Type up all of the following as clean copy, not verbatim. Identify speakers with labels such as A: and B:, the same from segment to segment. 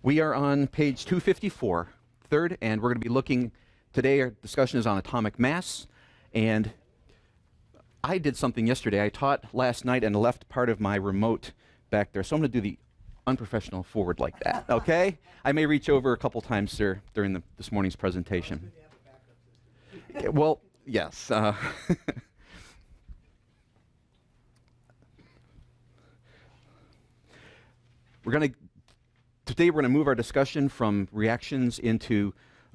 A: We are on page 254, third, and we're going to be looking, today our discussion is on atomic mass, and I did something yesterday. I taught last night and left part of my remote back there, so I'm going to do the unprofessional forward like that, okay? I may reach over a couple times, sir, during this morning's presentation. Well, yes. Today we're going to move our discussion from reactions into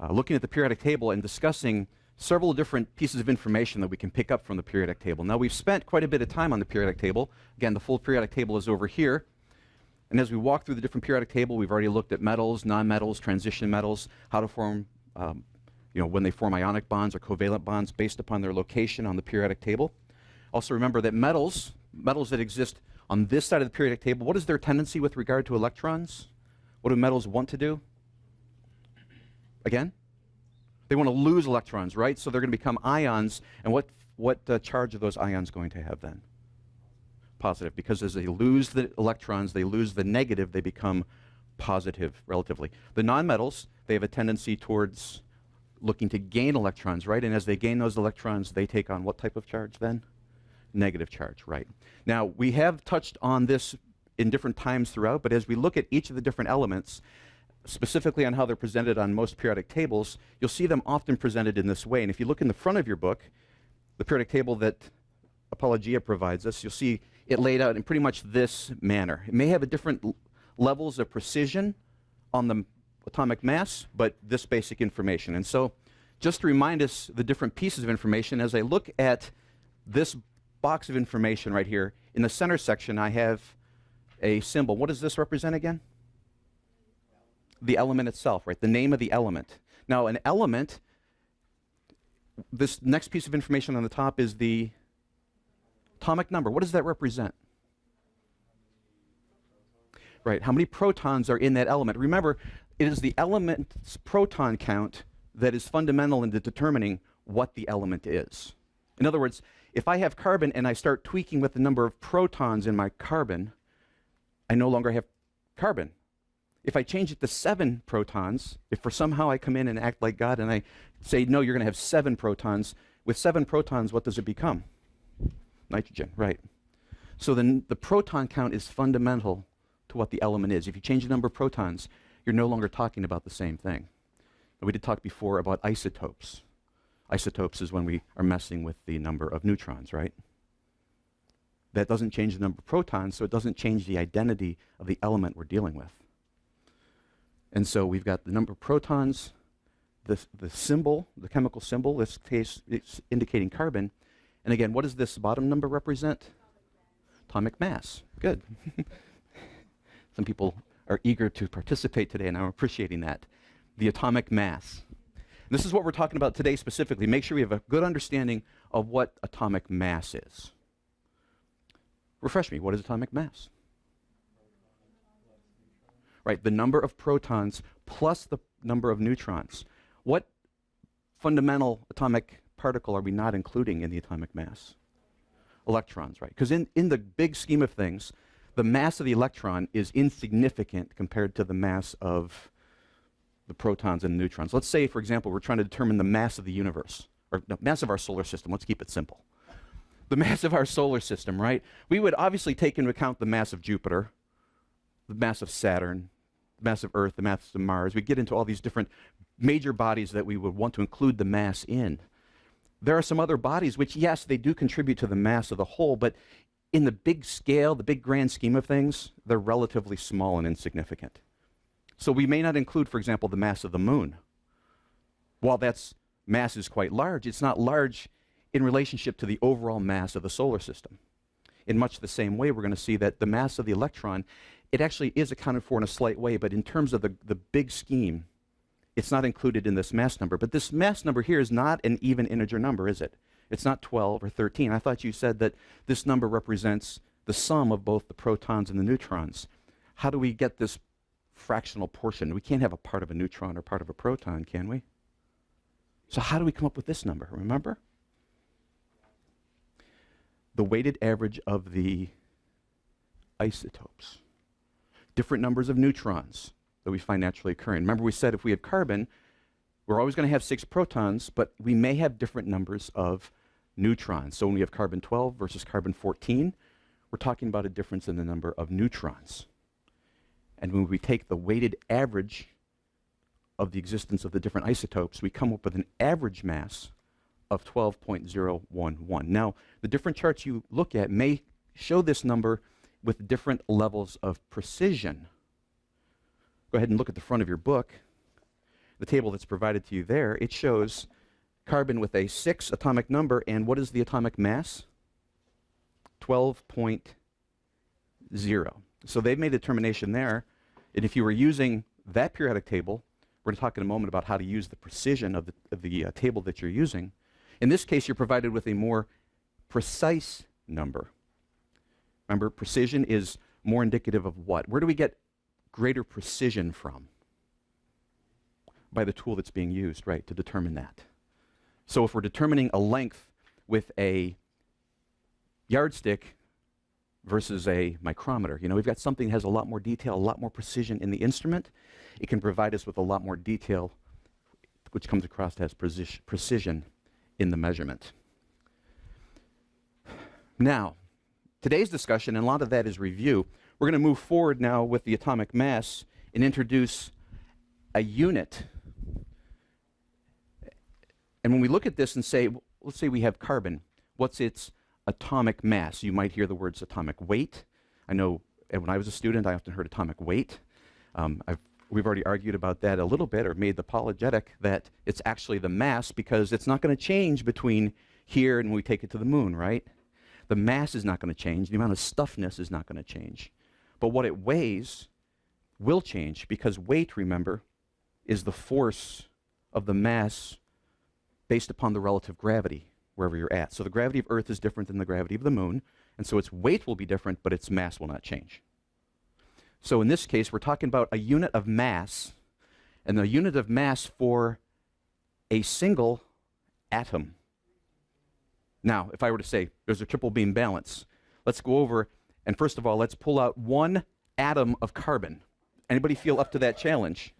A: looking at the periodic table and discussing several different pieces of information that we can pick up from the periodic table. Now, we've spent quite a bit of time on the periodic table. Again, the full periodic table is over here. And as we walk through the different periodic table, we've already looked at metals, nonmetals, transition metals, how to form, when they form ionic bonds or covalent bonds based upon their location on the periodic table. Also remember that metals that exist on this side of the periodic table, what is their tendency with regard to electrons? What do metals want to do? Again? They want to lose electrons, right? So they're going to become ions. And what charge are those ions going to have then? Positive. Because as they lose the electrons, they lose the negative, they become positive relatively. The nonmetals, they have a tendency towards looking to gain electrons, right? And as they gain those electrons, they take on what type of charge then? Negative charge, right? Now, we have touched on this in different times throughout, but as we look at each of the different elements, specifically on how they're presented on most periodic tables, you'll see them often presented in this way. And if you look in the front of your book, the periodic table that Apologia provides us, you'll see it laid out in pretty much this manner. It may have a different levels of precision on the atomic mass, but this basic information. And so just to remind us the different pieces of information, as I look at this box of information right here, in the center section I have a symbol. What does this represent again? The element itself, right? The name of the element. Now, an element, this next piece of information on the top is the atomic number. What does that represent? Right, how many protons are in that element? Remember, it is the element's proton count that is fundamental in determining what the element is. In other words, if I have carbon and I start tweaking with the number of protons in my carbon, I no longer have carbon. If I change it to 7 protons, if for somehow I come in and act like God and I say, no, you're going to have 7 protons, with 7 protons, what does it become? Nitrogen, right. So then the proton count is fundamental to what the element is. If you change the number of protons, you're no longer talking about the same thing. And we did talk before about isotopes. Isotopes is when we are messing with the number of neutrons, right? That doesn't change the number of protons, so it doesn't change the identity of the element we're dealing with. And so we've got the number of protons, the symbol, the chemical symbol, this case it's indicating carbon. And again, what does this bottom number represent? Atomic mass. Good. Some people are eager to participate today, and I'm appreciating that. The atomic mass. And this is what we're talking about today specifically. Make sure we have a good understanding of what atomic mass is. Refresh me, what is atomic mass? Right, the number of protons plus the number of neutrons. What fundamental atomic particle are we not including in the atomic mass? Electrons, right? Because in the big scheme of things, the mass of the electron is insignificant compared to the mass of the protons and neutrons. Let's say, for example, we're trying to determine the mass of the universe, or no, mass of our solar system. Let's keep it simple. The mass of our solar system, right? We would obviously take into account the mass of Jupiter, the mass of Saturn, the mass of Earth, the mass of Mars. We get into all these different major bodies that we would want to include the mass in. There are some other bodies which, yes, they do contribute to the mass of the whole, but in the big scale, the big grand scheme of things, they're relatively small and insignificant. So we may not include, for example, the mass of the moon. While that's mass is quite large, it's not large in relationship to the overall mass of the solar system. In much the same way, we're going to see that the mass of the electron, it actually is accounted for in a slight way, but in terms of the big scheme, it's not included in this mass number. But this mass number here is not an even integer number, is it? It's not 12 or 13. I thought you said that this number represents the sum of both the protons and the neutrons. How do we get this fractional portion? We can't have a part of a neutron or part of a proton, can we? So how do we come up with this number? Remember? The weighted average of the isotopes. Different numbers of neutrons, that we find naturally occurring. Remember we said if we have carbon, we're always going to have 6 protons, but we may have different numbers of neutrons. So when we have carbon-12 versus carbon-14, we're talking about a difference in the number of neutrons. And when we take the weighted average of the existence of the different isotopes, we come up with an average mass of 12.011. Now, the different charts you look at may show this number with different levels of precision. Go ahead and look at the front of your book. The table that's provided to you there, it shows carbon with a 6 atomic number, and what is the atomic mass? 12.0. So they've made a determination there, and if you were using that periodic table, we're going to talk in a moment about how to use the precision of the table that you're using. In this case, you're provided with a more precise number. Remember, precision is more indicative of what? Where do we get greater precision from? By the tool that's being used, right, to determine that. So if we're determining a length with a yardstick versus a micrometer, you know, we've got something that has a lot more detail, a lot more precision in the instrument. It can provide us with a lot more detail, which comes across as precision in the measurement. Now, today's discussion, and a lot of that is review, we're going to move forward now with the atomic mass and introduce a unit. And when we look at this and say, let's say we have carbon, what's its atomic mass? You might hear the words atomic weight. I know when I was a student, I often heard atomic weight. We've already argued about that a little bit, or made the apologetic that it's actually the mass, because it's not going to change between here and when we take it to the moon, right? The mass is not going to change. The amount of stuffness is not going to change. But what it weighs will change, because weight, remember, is the force of the mass based upon the relative gravity wherever you're at. So the gravity of Earth is different than the gravity of the moon, and so its weight will be different, but its mass will not change. So in this case, we're talking about a unit of mass, and the unit of mass for a single atom. Now, if I were to say there's a triple beam balance, let's go over, and first of all, let's pull out 1 atom of carbon. Anybody feel up to that challenge?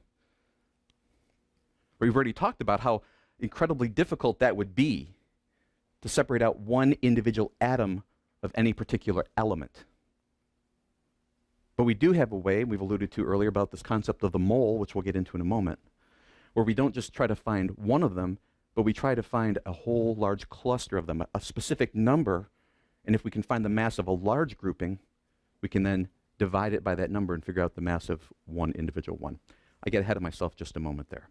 A: We've already talked about how incredibly difficult that would be to separate out 1 individual atom of any particular element. But we do have a way, we've alluded to earlier about this concept of the mole, which we'll get into in a moment, where we don't just try to find one of them, but we try to find a whole large cluster of them, a specific number, and if we can find the mass of a large grouping, we can then divide it by that number and figure out the mass of one individual one. I get ahead of myself just a moment there.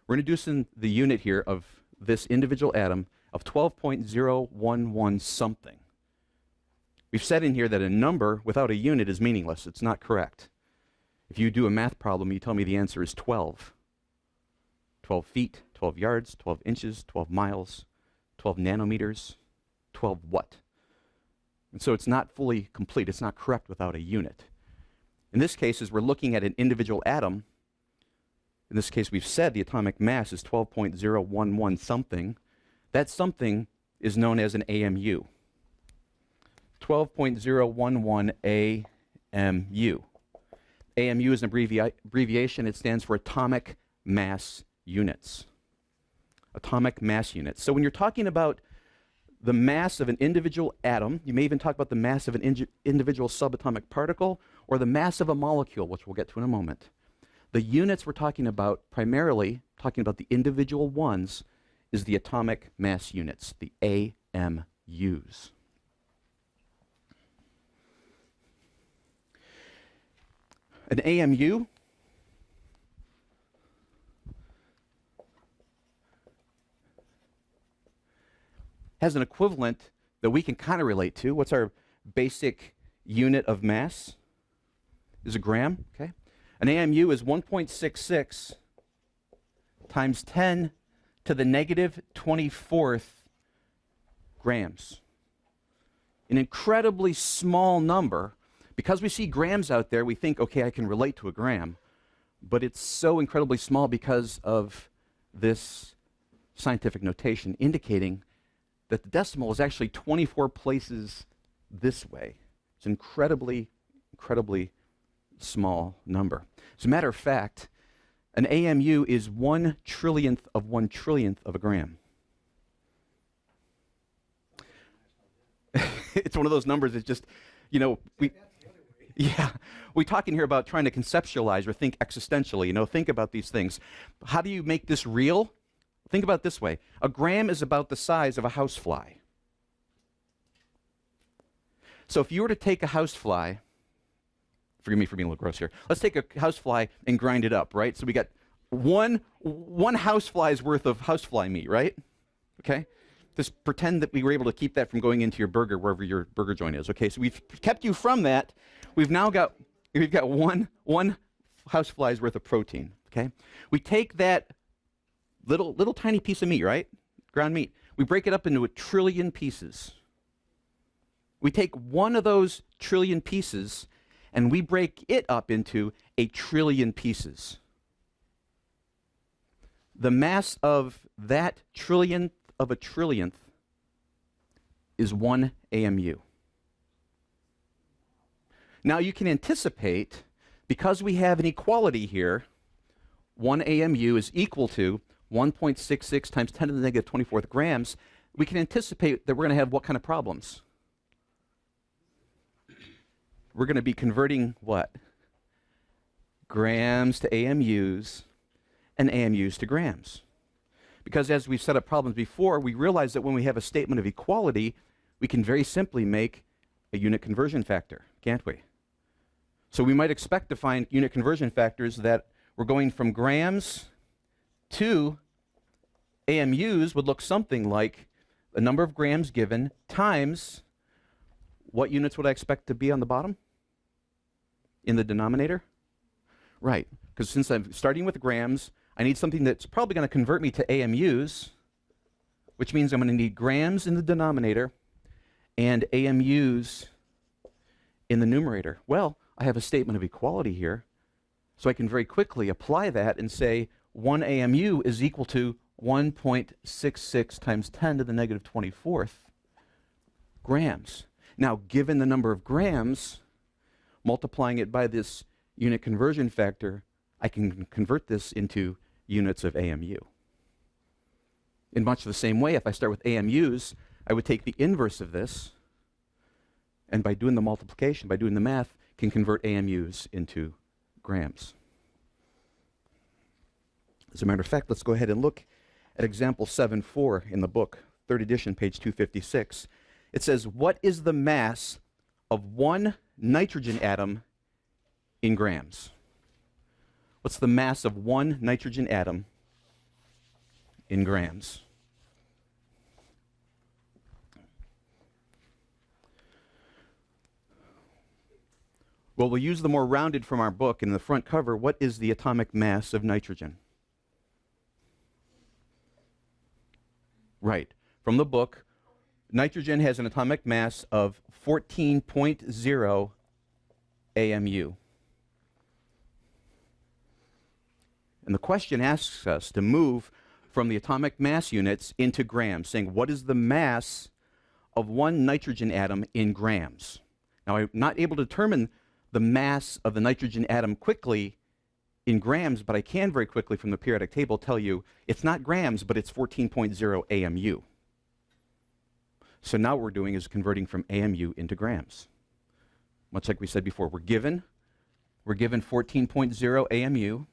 A: We're introducing the unit here of this individual atom of 12.011 something. We've said in here that a number without a unit is meaningless. It's not correct. If you do a math problem, you tell me the answer is 12. 12 feet, 12 yards, 12 inches, 12 miles, 12 nanometers, 12 what? And so it's not fully complete. It's not correct without a unit. In this case, as we're looking at an individual atom, in this case we've said the atomic mass is 12.011 something. That something is known as an AMU. 12.011 AMU. AMU is an abbreviation. It stands for atomic mass units. Atomic mass units. So when you're talking about the mass of an individual atom, you may even talk about the mass of an individual subatomic particle, or the mass of a molecule, which we'll get to in a moment. The units we're talking about, primarily talking about the individual ones, is the atomic mass units, the AMUs. An AMU has an equivalent that we can kind of relate to. What's our basic unit of mass? Is a gram, okay? An AMU is 1.66 times 10 to the negative 24th grams. An incredibly small number. Because we see grams out there, we think, okay, I can relate to a gram. But it's so incredibly small because of this scientific notation indicating that the decimal is actually 24 places this way. It's incredibly, incredibly small number. As a matter of fact, an AMU is 1/1,000,000,000 of 1/1,000,000,000 of a gram. It's one of those numbers that just, yeah, we're talking here about trying to conceptualize or think existentially, think about these things. How do you make this real? Think about it this way. A gram is about the size of a housefly. So if you were to take a housefly, forgive me for being a little gross here. Let's take a housefly and grind it up, right? So we got one housefly's worth of housefly meat, right? Okay? Just pretend that we were able to keep that from going into your burger, wherever your burger joint is. Okay, so we've kept you from that. We've got one housefly's worth of protein. Okay, we take that little tiny piece of meat, right? Ground meat. We break it up into 1,000,000,000,000 pieces. We take one of those 1,000,000,000 pieces and we break it up into 1,000,000,000,000 pieces. The mass of that 1,000,000,000th of a 1,000,000,000th is 1 AMU. Now you can anticipate, because we have an equality here, 1 AMU is equal to 1.66 times 10 to the negative 24th grams. We can anticipate that we're going to have what kind of problems? We're going to be converting what? Grams to AMUs and AMUs to grams. Because as we've set up problems before, we realize that when we have a statement of equality, we can very simply make a unit conversion factor, can't we? So we might expect to find unit conversion factors that we're going from grams to AMUs would look something like the number of grams given times what units would I expect to be on the bottom? In the denominator? Right, because since I'm starting with grams, I need something that's probably going to convert me to AMUs, which means I'm going to need grams in the denominator and AMUs in the numerator. Well, I have a statement of equality here, so I can very quickly apply that and say 1 AMU is equal to 1.66 times 10 to the negative 24th grams. Now, given the number of grams, multiplying it by this unit conversion factor, I can convert this into units of AMU. In much the same way, if I start with AMUs, I would take the inverse of this, and by doing the multiplication, by doing the math, can convert AMUs into grams. As a matter of fact, let's go ahead and look at example 7.4 in the book, 3rd edition, page 256. It says, what is the mass of one nitrogen atom in grams? What's the mass of one nitrogen atom in grams? Well, we'll use the more rounded from our book. In the front cover, what is the atomic mass of nitrogen? Right. From the book, nitrogen has an atomic mass of 14.0 AMU. And the question asks us to move from the atomic mass units into grams, saying what is the mass of one nitrogen atom in grams? Now, I'm not able to determine the mass of the nitrogen atom quickly in grams, but I can very quickly from the periodic table tell you it's not grams, but it's 14.0 AMU. So now what we're doing is converting from AMU into grams. Much like we said before, we're given 14.0 AMU.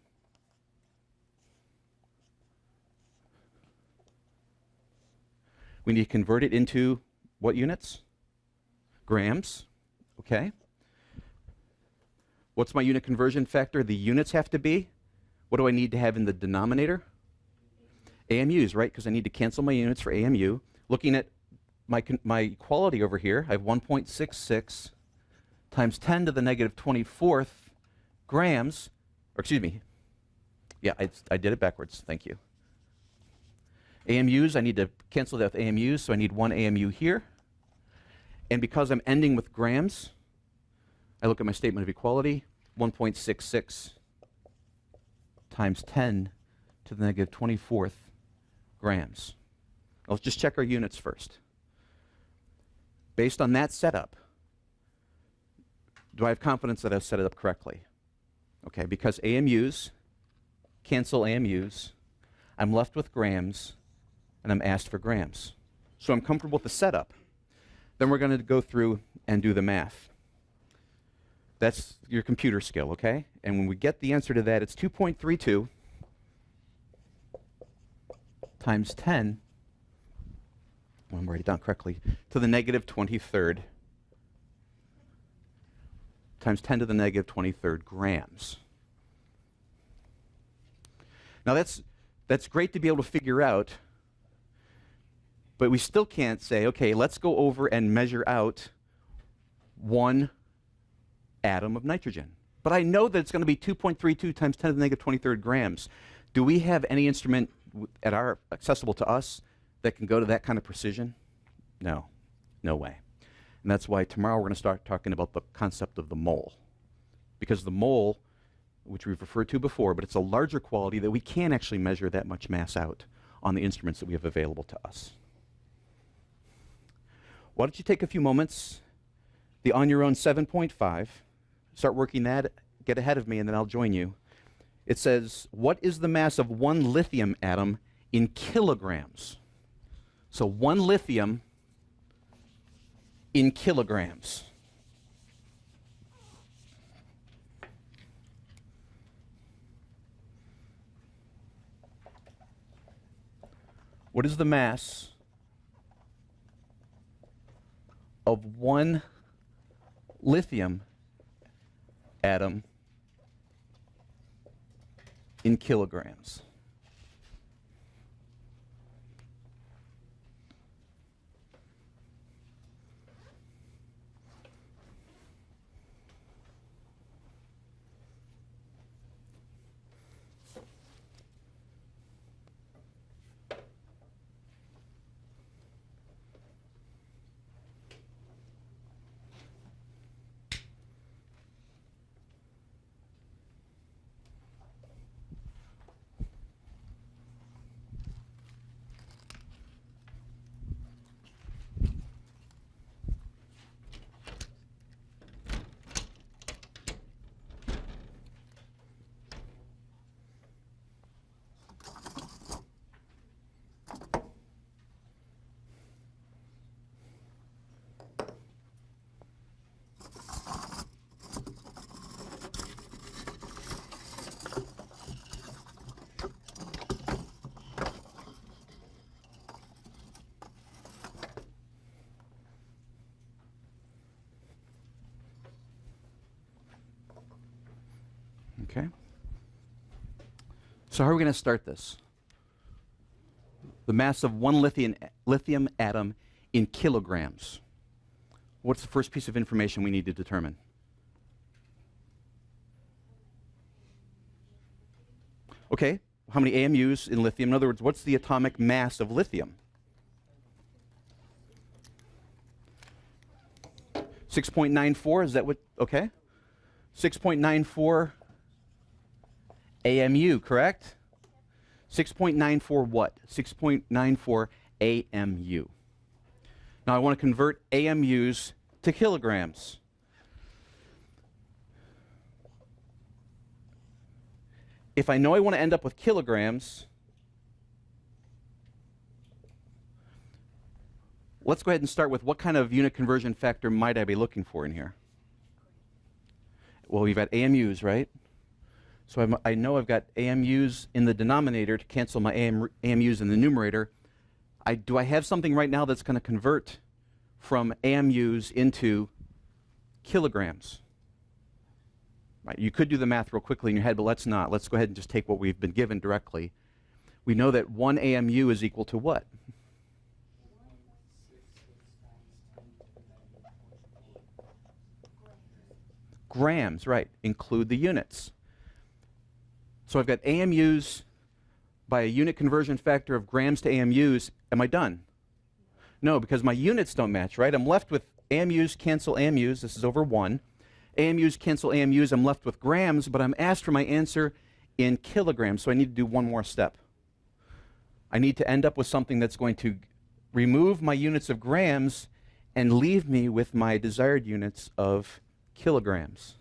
A: We need to convert it into what units? Grams, okay. What's my unit conversion factor? The units have to be? What do I need to have in the denominator? AMUs, right? Because I need to cancel my units for AMU. Looking at my equality over here, I have 1.66 times 10 to the negative 24th grams, or excuse me, yeah, I did it backwards, thank you. AMUs, I need to cancel that with AMUs, so I need 1 AMU here. And because I'm ending with grams, I look at my statement of equality, 1.66 times 10 to the negative 24th grams. Now let's just check our units first. Based on that setup, do I have confidence that I've set it up correctly? Okay, because AMUs cancel AMUs, I'm left with grams, and I'm asked for grams. So I'm comfortable with the setup. Then we're going to go through and do the math. That's your computer skill, okay? And when we get the answer to that, it's 2.32 times 10, well, I'm writing it down correctly, to the negative 23rd times 10 to the negative 23rd grams. Now that's great to be able to figure out, but we still can't say, okay, let's go over and measure out one atom of nitrogen. But I know that it's going to be 2.32 times 10 to the negative 23rd grams. Do we have any instrument accessible to us that can go to that kind of precision? No, no way. And that's why tomorrow we're going to start talking about the concept of the mole. Because the mole, which we've referred to before, but it's a larger quality that we can't actually measure that much mass out on the instruments that we have available to us. Why don't you take a few moments, the On Your Own 7.5, start working that, get ahead of me, and then I'll join you. It says, what is the mass of one lithium atom in kilograms? So 1 lithium in kilograms. What is the mass of 1 lithium atom in kilograms? Okay. So how are we going to start this? The mass of 1 lithium atom in kilograms. What's the first piece of information we need to determine? Okay, how many AMUs in lithium? In other words, what's the atomic mass of lithium? 6.94, is that what, okay? 6.94 AMU, correct? 6.94 what? 6.94 AMU. Now I want to convert AMUs to kilograms. If I know I want to end up with kilograms, let's go ahead and start with what kind of unit conversion factor might I be looking for in here? Well, we've got AMUs, right? So I know I've got AMUs in the denominator to cancel my AMUs in the numerator. Do I have something right now that's going to convert from AMUs into kilograms? Right, you could do the math real quickly in your head, but let's not. Let's go ahead and just take what we've been given directly. We know that 1 AMU is equal to what? Grams, right. Include the units. So I've got AMUs by a unit conversion factor of grams to AMUs. Am I done? No, because my units don't match, right? I'm left with AMUs cancel AMUs. This is over 1. AMUs cancel AMUs. I'm left with grams, but I'm asked for my answer in kilograms, so I need to do one more step. I need to end up with something that's going to remove my units of grams and leave me with my desired units of kilograms.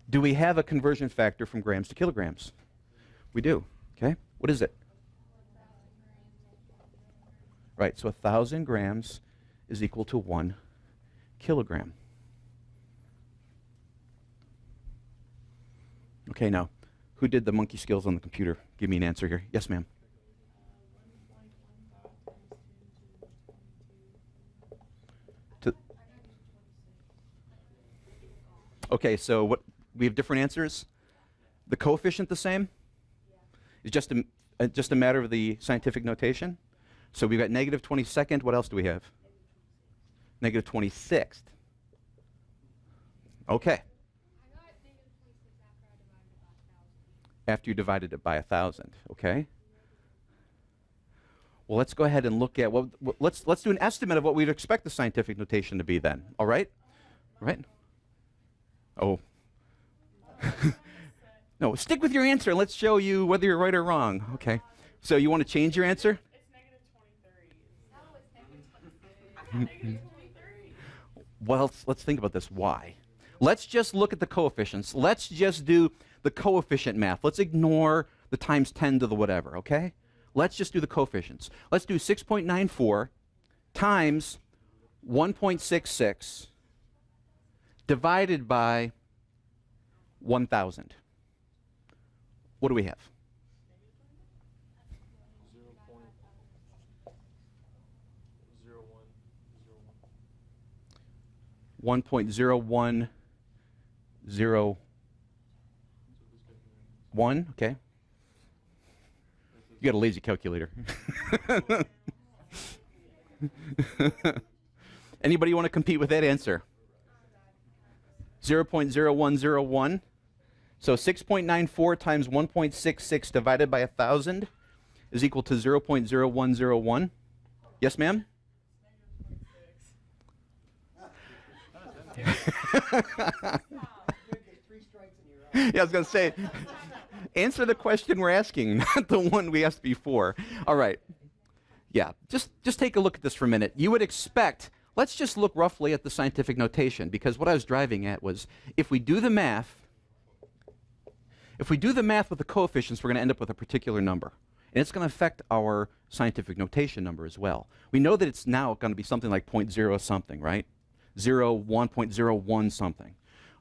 A: Do we have a conversion factor from grams to kilograms? We do. Okay. What is it? Right. So 1,000 grams is equal to 1 kilogram. Okay, now, who did the monkey skills on the computer? Give me an answer here. Yes, ma'am. Okay, so what we have different answers. The coefficient the same? It's just a matter of the scientific notation. So we've got negative 22nd. What else do we have? Negative 26th. Okay. After you divided it by 1,000. Okay. Well, let's go ahead and look at let's do an estimate of what we'd expect the scientific notation to be then. All right? Right? Oh. No, stick with your answer. Let's show you whether you're right or wrong. Okay. So you want to change your answer?
B: It's negative 23. No, it's negative 23.
A: Well, let's think about this. Why? Let's just look at the coefficients. Let's just do the coefficient math. Let's ignore the times 10 to the whatever, okay? Let's just do the coefficients. Let's do 6.94 times 1.66 divided by 1,000. What do we have? 1.0101. Okay. You got a lazy calculator. Anybody want to compete with that answer? 0.0101. So 6.94 times 1.66 divided by 1,000 is equal to 0.0101. Yes, ma'am? Yeah, I was going to say, answer the question we're asking, not the one we asked before. All right. Yeah, just take a look at this for a minute. You would expect, let's just look roughly at the scientific notation, because what I was driving at was, if we do the math with the coefficients, we're going to end up with a particular number. And it's going to affect our scientific notation number as well. We know that it's now going to be something like 0.0 something, right? 1.01 something.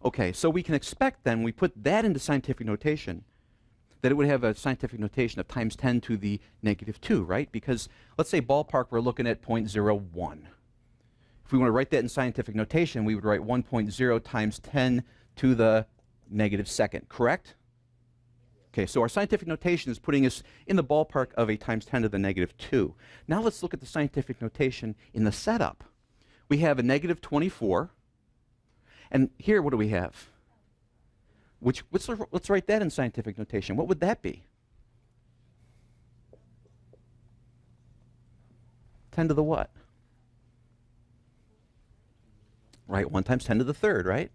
A: Okay, so we can expect then, we put that into scientific notation, that it would have a scientific notation of times 10 to the negative 2, right? Because let's say ballpark, we're looking at 0.01. If we want to write that in scientific notation, we would write 1.0 times 10 to the negative second, correct? Okay, so our scientific notation is putting us in the ballpark of a times 10 to the negative 2. Now let's look at the scientific notation in the setup. We have a negative 24, and here what do we have? Let's write that in scientific notation. What would that be? 10 to the what? Right, 1 times 10 to the third, right?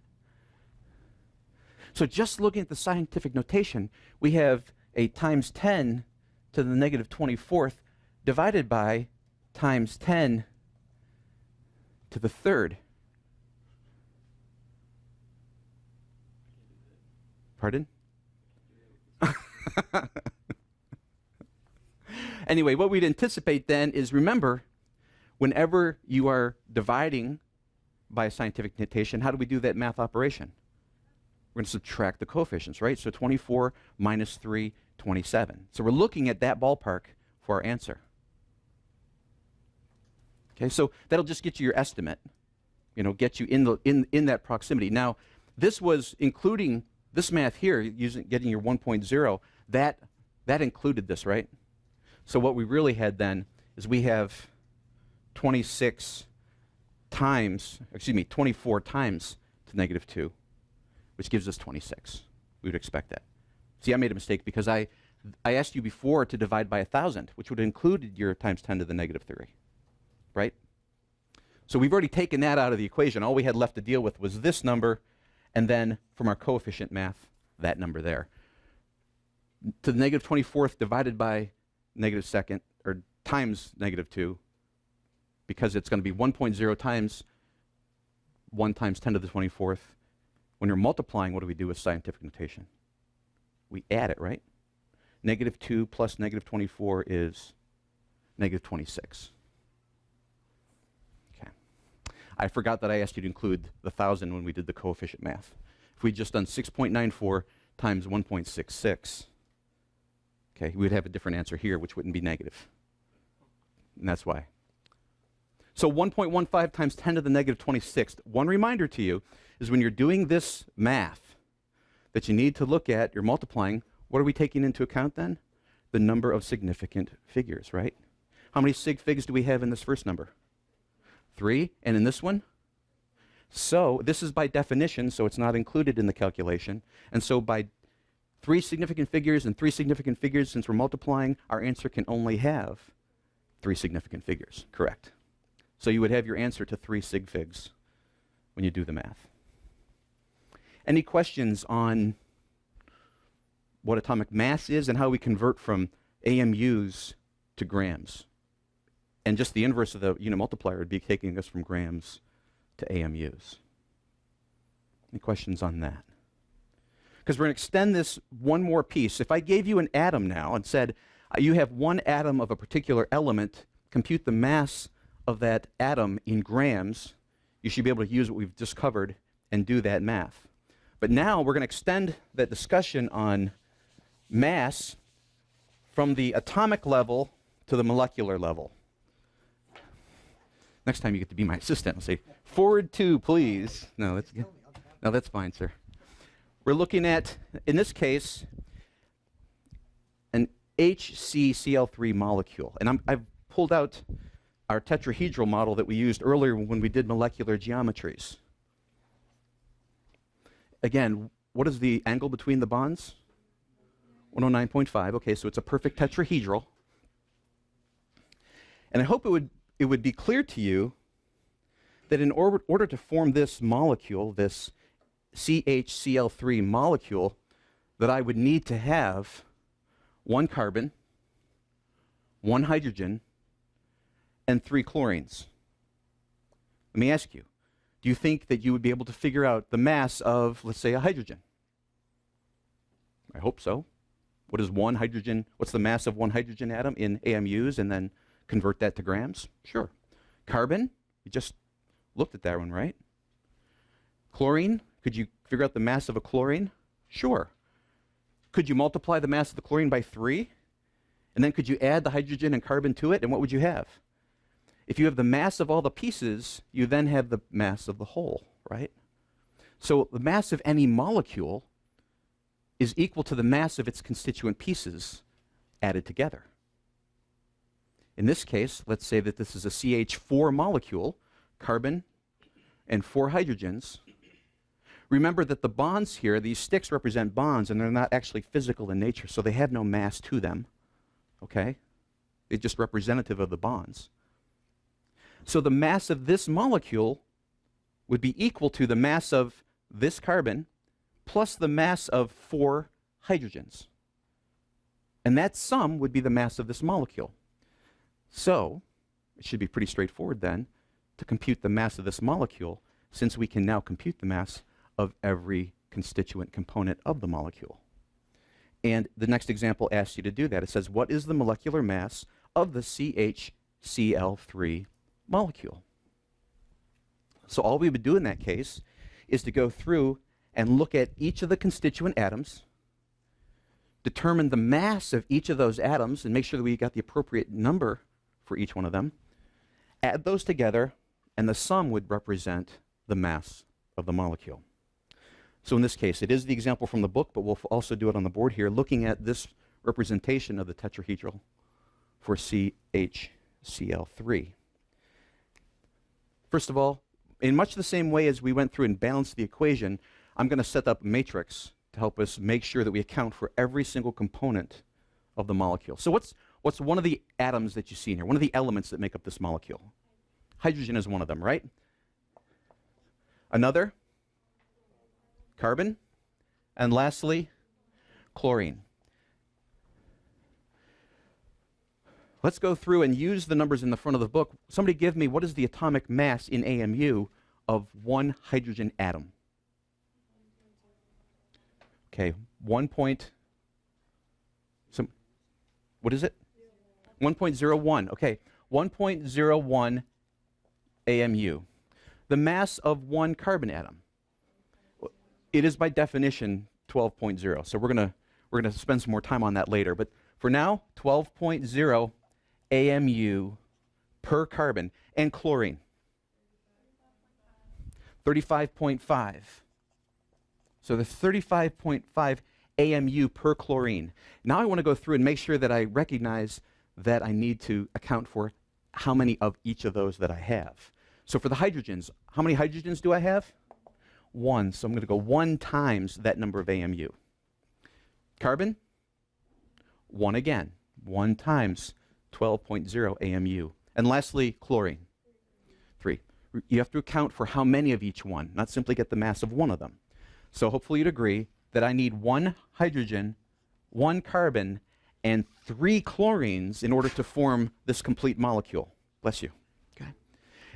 A: So just looking at the scientific notation, we have a times 10 to the negative 24th divided by times 10 to the third. Pardon? Anyway, what we'd anticipate then is, remember, whenever you are dividing by a scientific notation, how do we do that math operation? We're going to subtract the coefficients, right? So 24 minus 3, 27. So we're looking at that ballpark for our answer. Okay, so that'll just get you your estimate, get you in that proximity. Now, this was including this math here, getting your 1.0, that included this, right? So what we really had then is we have 24 times to negative 2, which gives us 26. We would expect that. See, I made a mistake because I asked you before to divide by 1,000, which would have included your times 10 to the negative 3, right? So we've already taken that out of the equation. All we had left to deal with was this number, and then from our coefficient math, that number there. To the negative 24th divided by negative second, or times negative 2, because it's going to be 1.0 times 1 times 10 to the 24th. When you're multiplying, what do we do with scientific notation? We add it, right? -2 plus -24 is -26. Okay. I forgot that I asked you to include the 1,000 when we did the coefficient math. If we'd just done 6.94 times 1.66, okay, we would have a different answer here, which wouldn't be negative. And that's why. So 1.15 times 10 to the -26th. One reminder to you is when you're doing this math that you need to look at, you're multiplying, what are we taking into account then? The number of significant figures, right? How many sig figs do we have in this first number? 3. And in this one? So this is by definition, so it's not included in the calculation. And so by 3 significant figures and 3 significant figures, since we're multiplying, our answer can only have 3 significant figures, correct? So you would have your answer to 3 sig figs when you do the math. Any questions on what atomic mass is and how we convert from AMUs to grams? And just the inverse of the unit multiplier would be taking us from grams to AMUs. Any questions on that? Because we're going to extend this one more piece. If I gave you an atom now and said, you have one atom of a particular element, compute the mass of that atom in grams, you should be able to use what we've just covered and do that math. But now we're going to extend that discussion on mass from the atomic level to the molecular level. Next time you get to be my assistant, I'll say, forward 2, please. No, that's good. No, that's fine, sir. We're looking at, in this case, an HCCl3 molecule. And I've pulled out our tetrahedral model that we used earlier when we did molecular geometries. Again, what is the angle between the bonds? 109.5. Okay, so it's a perfect tetrahedral. And I hope it would be clear to you that in order to form this molecule, this CHCl3 molecule, that I would need to have 1 carbon, 1 hydrogen, and 3 chlorines. Let me ask you, do you think that you would be able to figure out the mass of, let's say, a hydrogen? I hope so. What is 1 hydrogen? What's the mass of 1 hydrogen atom in AMUs, and then convert that to grams? Sure. Carbon, you just looked at that one, right? Chlorine, could you figure out the mass of a chlorine? Sure. Could you multiply the mass of the chlorine by 3? And then could you add the hydrogen and carbon to it, and what would you have? If you have the mass of all the pieces, you then have the mass of the whole, right? So the mass of any molecule is equal to the mass of its constituent pieces added together. In this case, let's say that this is a CH4 molecule, carbon and 4 hydrogens. Remember that the bonds here, these sticks represent bonds, and they're not actually physical in nature, so they have no mass to them, okay? They're just representative of the bonds. So the mass of this molecule would be equal to the mass of this carbon plus the mass of 4 hydrogens. And that sum would be the mass of this molecule. So it should be pretty straightforward then to compute the mass of this molecule, since we can now compute the mass of every constituent component of the molecule. And the next example asks you to do that. It says, what is the molecular mass of the CHCl3 molecule? So all we would do in that case is to go through and look at each of the constituent atoms, determine the mass of each of those atoms, and make sure that we got the appropriate number for each one of them, add those together, and the sum would represent the mass of the molecule. So in this case, it is the example from the book, but we'll also do it on the board here, looking at this representation of the tetrahedral for CHCl3. First of all, in much the same way as we went through and balanced the equation, I'm going to set up a matrix to help us make sure that we account for every single component of the molecule. So what's one of the atoms that you see in here? One of the elements that make up this molecule? Hydrogen is one of them, right? Another? Carbon. And lastly, chlorine. Let's go through and use the numbers in the front of the book. Somebody give me, what is the atomic mass in AMU of 1 hydrogen atom? Okay, what is it? 1.01. Okay, 1.01 AMU. The mass of one carbon atom. It is by definition 12.0. So we're gonna spend some more time on that later. But for now, 12.0 AMU per carbon. And chlorine, 35.5. So the 35.5 AMU per chlorine. Now I want to go through and make sure that I recognize that I need to account for how many of each of those that I have. So for the hydrogens, how many hydrogens do I have? 1. So I'm going to go 1 times that number of AMU. Carbon, 1 again. 1 times 12.0 AMU. And lastly, chlorine, 3. You have to account for how many of each one, not simply get the mass of one of them. So hopefully you'd agree that I need 1 hydrogen, 1 carbon, and 3 chlorines in order to form this complete molecule. Bless you. Okay.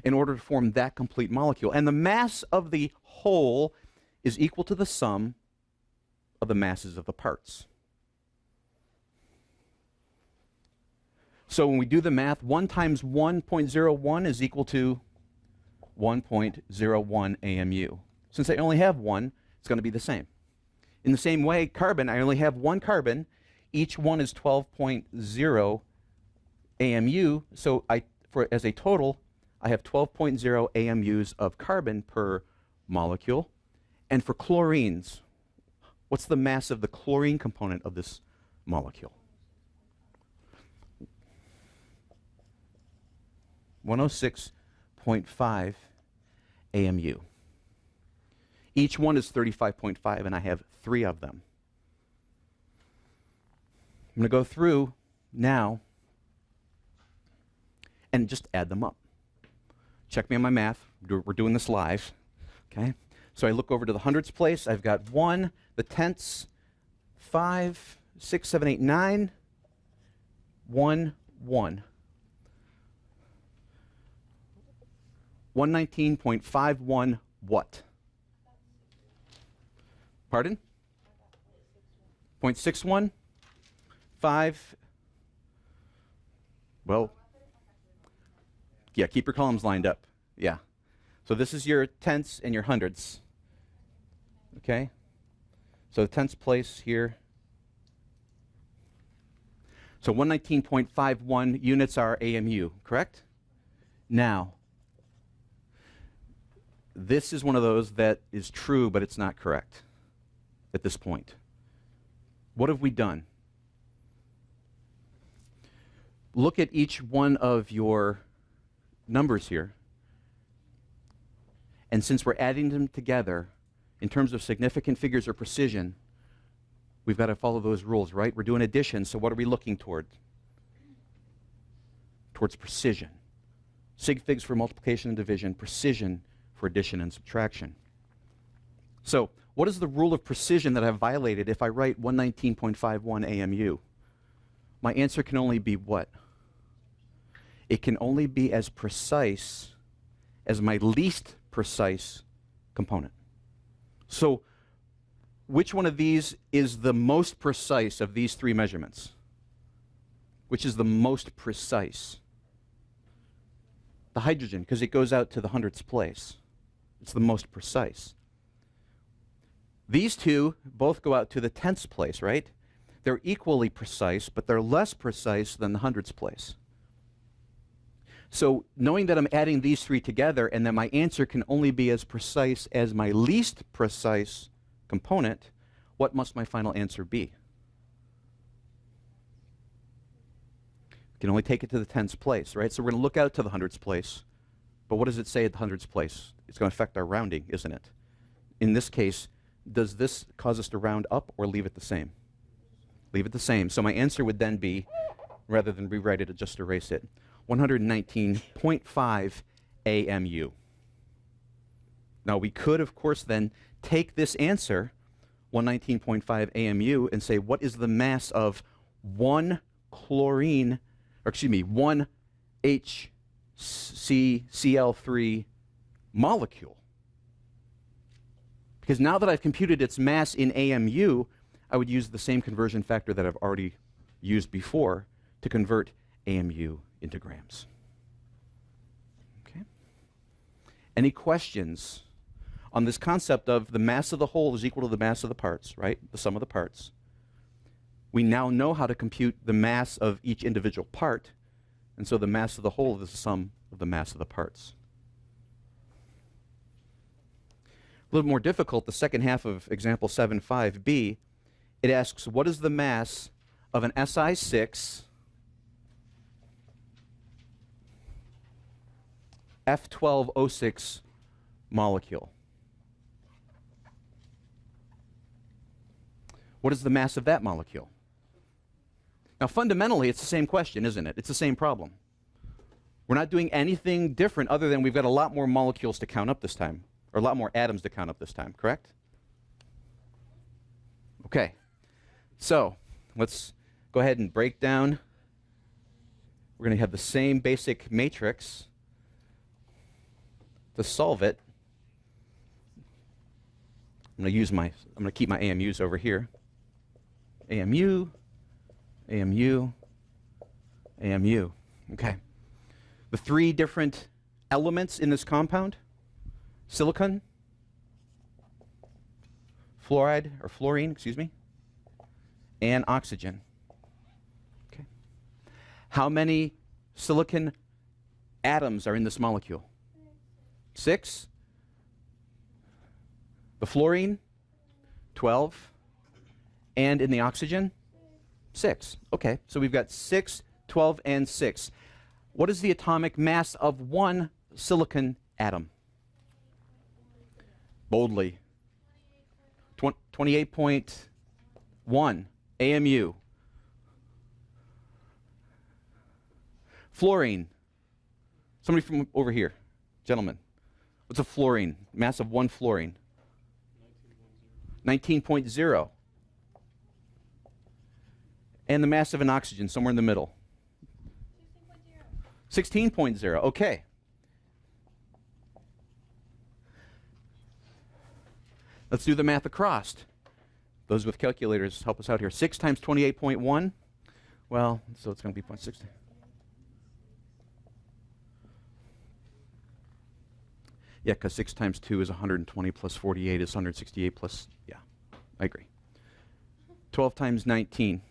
A: In order to form that complete molecule. And the mass of the whole is equal to the sum of the masses of the parts. So when we do the math, 1 times 1.01 is equal to 1.01 AMU. Since I only have 1, it's going to be the same. In the same way, carbon, I only have 1 carbon. Each one is 12.0 AMU. So as a total, I have 12.0 AMUs of carbon per molecule. And for chlorines, what's the mass of the chlorine component of this molecule? 106.5 AMU. Each one is 35.5, and I have 3 of them. I'm going to go through now and just add them up. Check me on my math. We're doing this live. Okay? So I look over to the hundreds place. I've got 1, the tenths, 5, 6, 7, 8, 9, 1, 1. 119.51 what? Pardon? 0.61? 5? Well, yeah, keep your columns lined up. Yeah. So this is your tenths and your hundreds. Okay? So the tenths place here. So 119.51 units are AMU, correct? Now, this is one of those that is true, but it's not correct at this point. What have we done? Look at each one of your numbers here. And since we're adding them together, in terms of significant figures or precision, we've got to follow those rules, right? We're doing addition, so what are we looking toward? Towards precision. Sig figs for multiplication and division, precision for addition and subtraction. So, what is the rule of precision that I've violated if I write 119.51 AMU? My answer can only be what? It can only be as precise as my least precise component. So, which one of these is the most precise of these 3 measurements? Which is the most precise? The hydrogen, because it goes out to the hundredths place. It's the most precise. These 2 both go out to the tenths place, right? They're equally precise, but they're less precise than the hundredths place. So knowing that I'm adding these 3 together and that my answer can only be as precise as my least precise component, what must my final answer be? I can only take it to the tenths place, right? So we're going to look out to the hundredths place. But what does it say at the hundredths place? It's going to affect our rounding, isn't it? In this case, does this cause us to round up or leave it the same? Leave it the same. So my answer would then be, rather than rewrite it, just erase it, 119.5 AMU. Now we could, of course, then take this answer, 119.5 AMU, and say, what is the mass of 1 chlorine, or excuse me, 1 HCCl3 molecule? Because now that I've computed its mass in AMU, I would use the same conversion factor that I've already used before to convert AMU into grams. Okay? Any questions on this concept of the mass of the whole is equal to the mass of the parts, right? The sum of the parts. We now know how to compute the mass of each individual part, and so the mass of the whole is the sum of the mass of the parts. A little more difficult, the second half of example 7.5b, it asks, what is the mass of an Si6 F12O6 molecule? What is the mass of that molecule? Now, fundamentally, it's the same question, isn't it? It's the same problem. We're not doing anything different other than we've got a lot more molecules to count up this time, or a lot more atoms to count up this time, correct? Okay. So, let's go ahead and break down. We're going to have the same basic matrix to solve it. I'm going to keep my AMUs over here. AMU, AMU, AMU. Okay. The three different elements in this compound: silicon, fluoride, or fluorine, excuse me, and oxygen. Okay. How many silicon atoms are in this molecule? 6. The fluorine, 12. And in the oxygen, 6. Okay, so we've got 6, 12, and 6. What is the atomic mass of one silicon atom? Boldly. 28.1 AMU. Fluorine. Somebody from over here. Gentlemen. What's a fluorine? Mass of one fluorine? 19.0. And the mass of an oxygen, somewhere in the middle? 16.0. Okay. Let's do the math across. Those with calculators, help us out here. 6 times 28.1. Well, so it's going to be 0.6. Yeah, because 6 times 2 is 120 plus 48 is 168 plus, yeah, I agree. 12 times 19.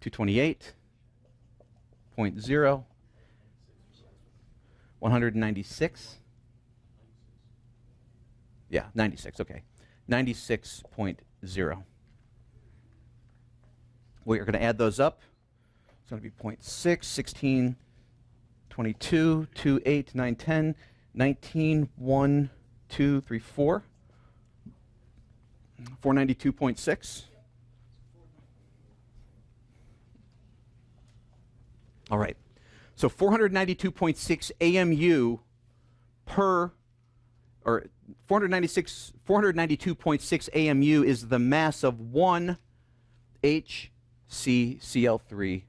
A: 228.0, 196. Yeah, 96, okay. 96.0. We're going to add those up. It's going to be 0.6, 16, 22, 2, 8, 9, 10, 19, 1, 2, 3, 4. 492.6. All right, so 492.6 AMU per, or 492.6 AMU is the mass of one HCCl3,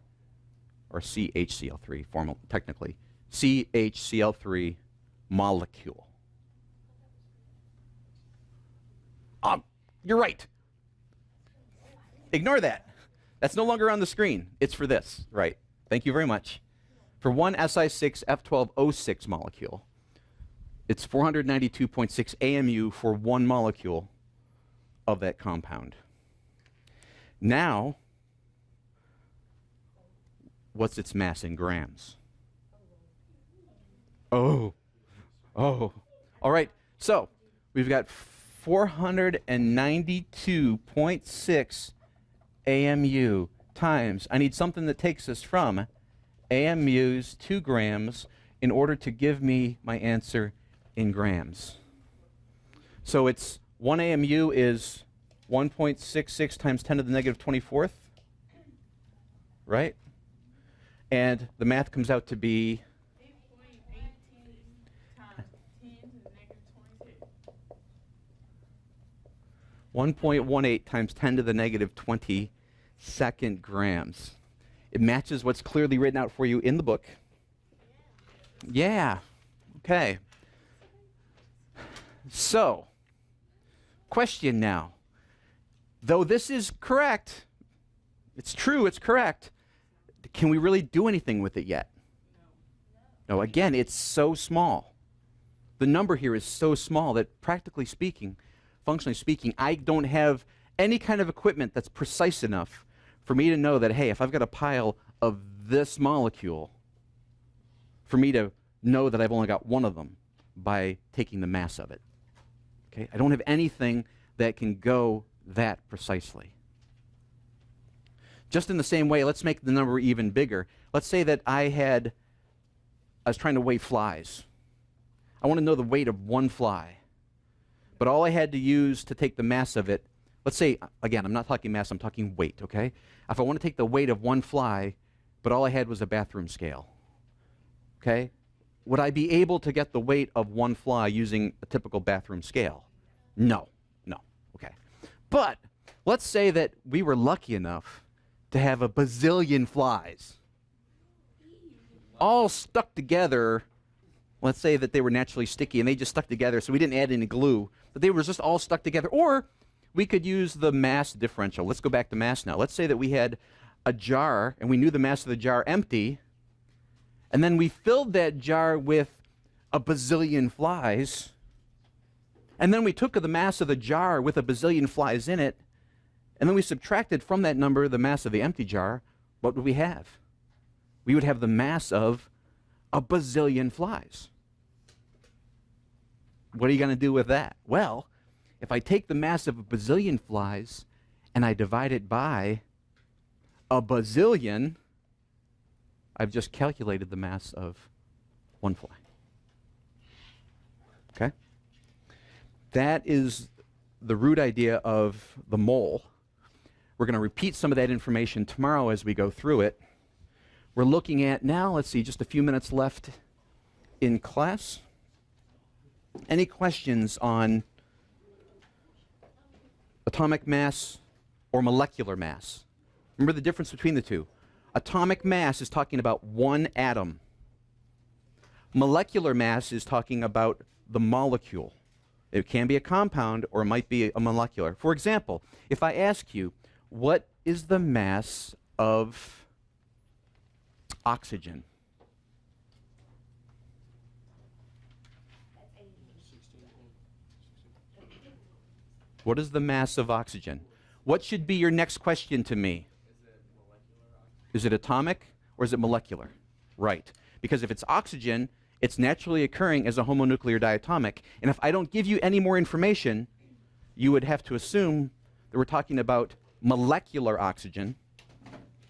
A: or CHCl3, formal, technically, CHCl3 molecule. You're right. Ignore that. That's no longer on the screen. It's for this, right? Thank you very much. For one Si6 F12O6 molecule, it's 492.6 AMU for one molecule of that compound. Now, what's its mass in grams? Oh. All right, so we've got 492.6 AMU times, I need something that takes us from AMU's 2 grams in order to give me my answer in grams. So it's 1 AMU is 1.66 times 10 to the negative 24th, right? And the math comes out to be 1.18 times 10 to the negative 22nd grams. It matches what's clearly written out for you in the book. Yeah. Okay. So, question now. though this is correct, it's true, it's correct, can we really do anything with it yet? No, again, it's so small. The number here is so small that practically speaking, functionally speaking, I don't have any kind of equipment that's precise enough for me to know that, hey, if I've got a pile of this molecule, for me to know that I've only got one of them by taking the mass of it. Okay? I don't have anything that can go that precisely. Just in the same way, let's make the number even bigger. Let's say that I was trying to weigh flies. I want to know the weight of one fly. But all I had to use to take the mass of it, let's say, again, I'm not talking mass, I'm talking weight, okay? If I want to take the weight of one fly, but all I had was a bathroom scale, okay? Would I be able to get the weight of one fly using a typical bathroom scale? No, okay. But let's say that we were lucky enough to have a bazillion flies all stuck together. Let's say that they were naturally sticky and they just stuck together, so we didn't add any glue, but they were just all stuck together. Or we could use the mass differential. Let's go back to mass now. Let's say that we had a jar and we knew the mass of the jar empty, and then we filled that jar with a bazillion flies, and then we took the mass of the jar with a bazillion flies in it, and then we subtracted from that number the mass of the empty jar. What would we have? We would have the mass of a bazillion flies. What are you going to do with that? Well, if I take the mass of a bazillion flies and I divide it by a bazillion, I've just calculated the mass of one fly. Okay? That is the root idea of the mole. We're going to repeat some of that information tomorrow as we go through it. We're looking at now, let's see, just a few minutes left in class. Any questions on atomic mass or molecular mass? Remember the difference between the two. Atomic mass is talking about one atom. Molecular mass is talking about the molecule. It can be a compound or it might be a molecular. For example, if I ask you, what is the mass of oxygen? What is the mass of oxygen? What should be your next question to me? Is it atomic or is it molecular? Right. Because if it's oxygen, it's naturally occurring as a homonuclear diatomic. And if I don't give you any more information, you would have to assume that we're talking about molecular oxygen.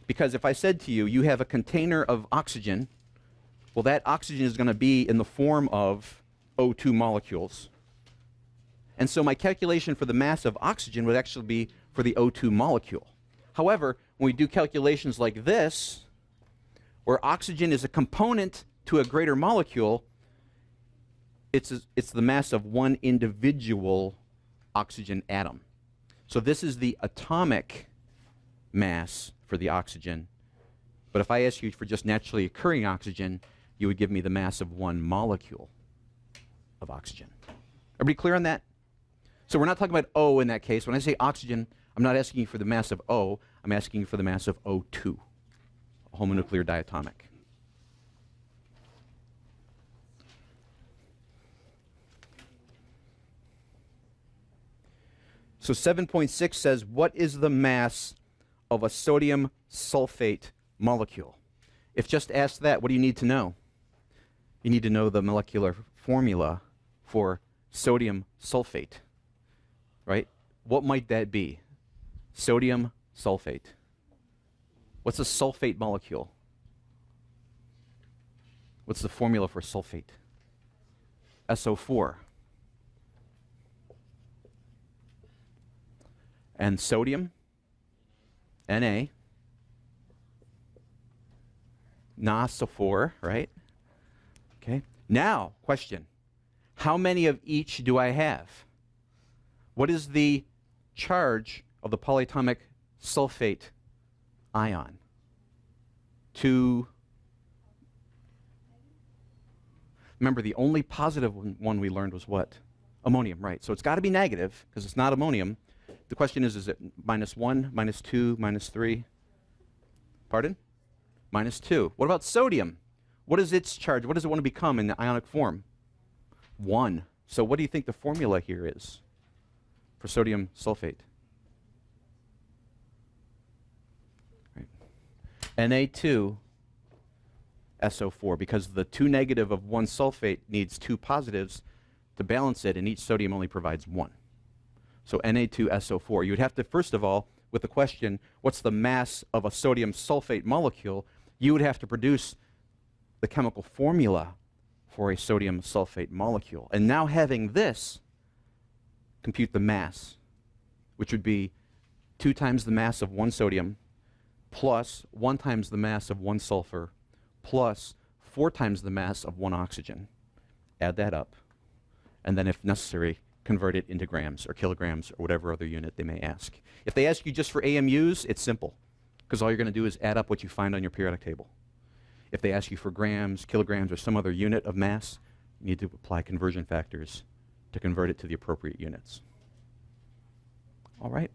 A: Because if I said to you, you have a container of oxygen, well, that oxygen is going to be in the form of O2 molecules. And so my calculation for the mass of oxygen would actually be for the O2 molecule. However, when we do calculations like this, where oxygen is a component to a greater molecule, it's the mass of one individual oxygen atom. So this is the atomic mass for the oxygen. But if I ask you for just naturally occurring oxygen, you would give me the mass of one molecule of oxygen. Everybody clear on that? So we're not talking about O in that case. When I say oxygen, I'm not asking you for the mass of O. I'm asking you for the mass of O2, a homonuclear diatomic. So 7.6 says, what is the mass of a sodium sulfate molecule? If just asked that, what do you need to know? You need to know the molecular formula for sodium sulfate, right? What might that be? Sodium sulfate. What's a sulfate molecule? What's the formula for sulfate? SO4. And sodium, Na, NaSO4, right? Okay. Now, question. How many of each do I have? What is the charge of the polyatomic sulfate ion? 2. Remember, the only positive one we learned was what? Ammonium, right. So it's got to be negative, because it's not ammonium. The question is it -1, -2, -3? Pardon? -2. What about sodium? What is its charge? What does it want to become in the ionic form? 1. So what do you think the formula here is for sodium sulfate? Right. Na2SO4, because the 2 negative of one sulfate needs 2 positives to balance it, and each sodium only provides 1. So Na2SO4. You would have to, first of all, with the question, what's the mass of a sodium sulfate molecule, you would have to produce the chemical formula for a sodium sulfate molecule. And now having this, compute the mass, which would be 2 times the mass of one sodium plus 1 times the mass of one sulfur plus 4 times the mass of one oxygen. Add that up, and then if necessary, convert it into grams or kilograms or whatever other unit they may ask. If they ask you just for AMUs, it's simple, because all you're going to do is add up what you find on your periodic table. If they ask you for grams, kilograms, or some other unit of mass, you need to apply conversion factors to convert it to the appropriate units. All right.